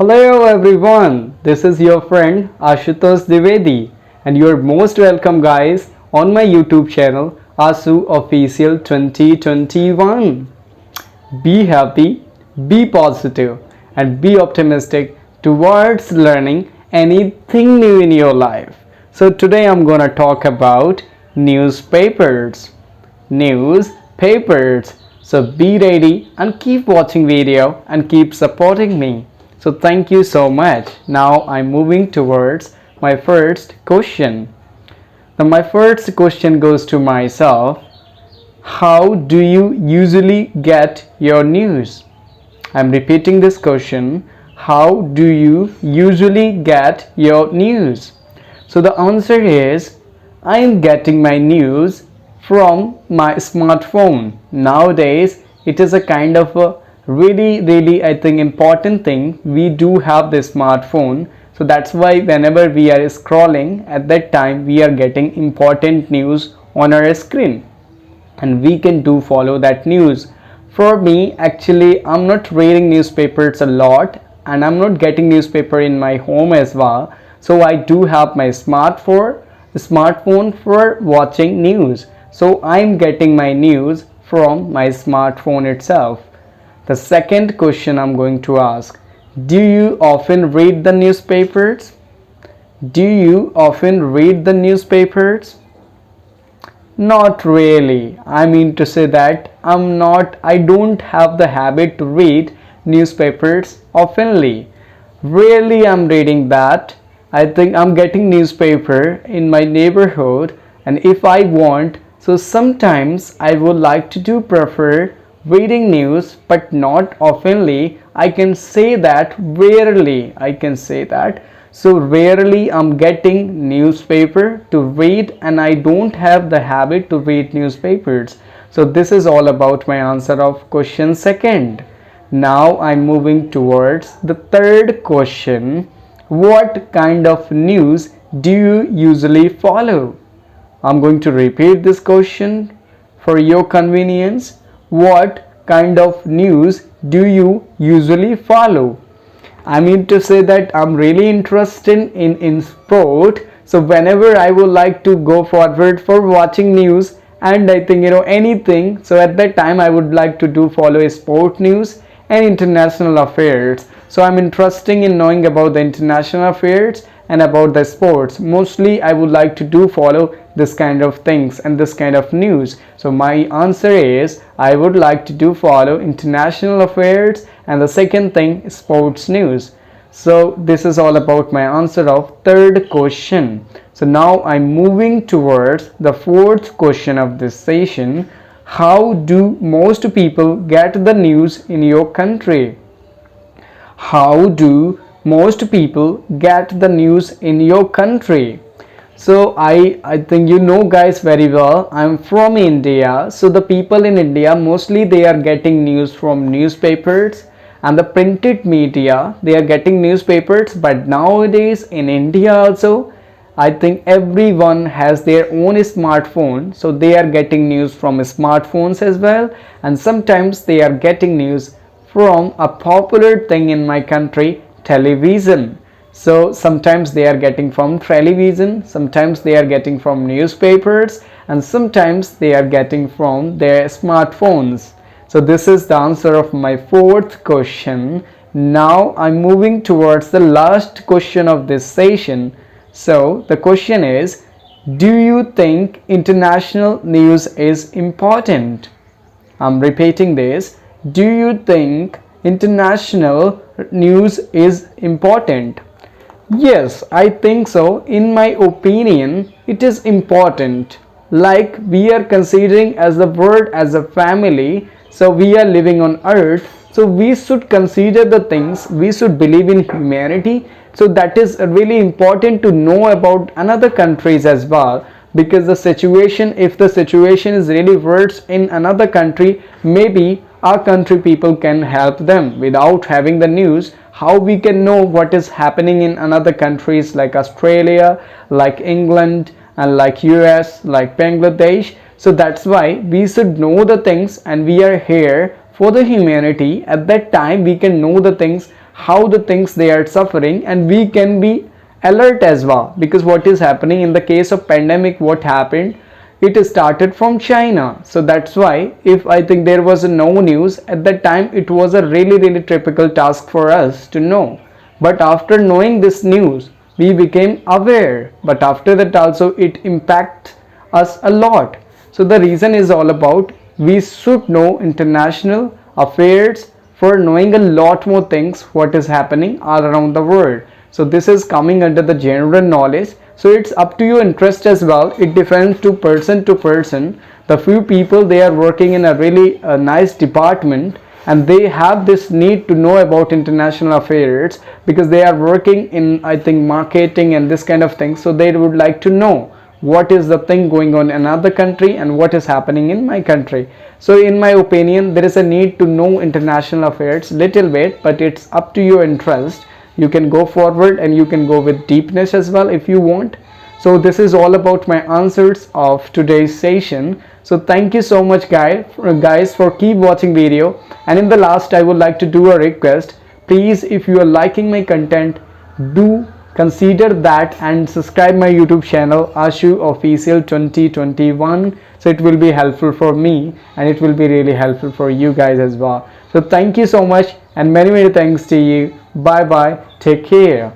Hello everyone, this is your friend Ashutosh Dwivedi and you are most welcome guys on my YouTube channel Ashu Official 2021. Be happy, be positive and be optimistic towards learning anything new in your life. So today I'm gonna talk about newspapers. Newspapers. So be ready and keep watching video and keep supporting me. So thank you so much. Now I'm moving towards my first question. Now my first question goes to myself. How do you usually get your news? I'm repeating this question. How do you usually get your news? So the answer is I am getting my news from my smartphone. Nowadays it is a kind of a really I think important thing. We do have the smartphone, so that's why whenever we are scrolling at that time we are getting important news on our screen and we can do follow that news. For me actually I'm not reading newspapers a lot and I'm not getting newspaper in my home as well, so I do have my smartphone for watching news. So I'm getting my news from my smartphone itself. The second question I'm going to ask, do you often read the newspapers? Do you often read the newspapers? Not really. I mean to say that I don't have the habit to read newspapers oftenly. Rarely I'm reading that. I think I'm getting newspaper in my neighborhood and if I want, so sometimes I would like to prefer reading news but not oftenly. I can say that rarely. So rarely I'm getting newspaper to read and I don't have the habit to read newspapers. So this is all about my answer of question second. Now I'm moving towards the third question. What kind of news do you usually follow? I'm going to repeat this question for your convenience. What kind of news do you usually follow? I mean to say that I'm really interested in sport. So whenever I would like to go forward for watching news and I think anything, so at that time I would like to do follow sport news and international affairs. So I'm interested in knowing about the international affairs and about the sports. Mostly I would like to do follow this kind of things and this kind of news. So my answer is I would like to do follow international affairs and the second thing sports news. So this is all about my answer of third question. So now I'm moving towards the fourth question of this session. How do most people get the news in your country? How do most people get the news in your country? So I think guys very well, I'm from India. So the people in India mostly they are getting news from newspapers and the printed media. They are getting newspapers, but nowadays in India also I think everyone has their own smartphone, so they are getting news from smartphones as well, and sometimes they are getting news from a popular thing in my country, television. So sometimes they are getting from television, sometimes they are getting from newspapers, and sometimes they are getting from their smartphones. So this is the answer of my fourth question. Now I'm moving towards the last question of this session. So the question is, do you think international news is important? I'm repeating this. Do you think international news is important? Yes, I think so. In my opinion, it is important. Like we are considering as the world as a family, so we are living on earth, so we should consider the things, we should believe in humanity. So that is really important to know about another countries as well, because the situation, if the situation is really worse in another country, maybe our country people can help them. Without having the news, how we can know what is happening in another countries like Australia, like England, and like US, like Bangladesh? So that's why we should know the things, and we are here for the humanity. At that time we can know the things how the things they are suffering, and we can be alert as well. Because what is happening in the case of pandemic, what happened, it started from China. So that's why, if I think there was no news at that time, it was a really typical task for us to know. But after knowing this news, we became aware. But after that also, it impacts us a lot. So the reason is all about, we should know international affairs for knowing a lot more things what is happening all around the world. So this is coming under the general knowledge. So it's up to your interest as well. It depends to person. The few people, they are working in a really nice department, and they have this need to know about international affairs because they are working in, I think, marketing and this kind of thing. So they would like to know what is the thing going on in another country and what is happening in my country. So in my opinion, there is a need to know international affairs little bit, but it's up to your interest. You can go forward and you can go with deepness as well if you want. So this is all about my answers of today's session. So thank you so much guys for keep watching video. And in the last, I would like to do a request. Please, if you are liking my content, do consider that and subscribe my YouTube channel Ashu Official 2021. So it will be helpful for me and it will be really helpful for you guys as well. So thank you so much and many thanks to you. Bye bye, take care.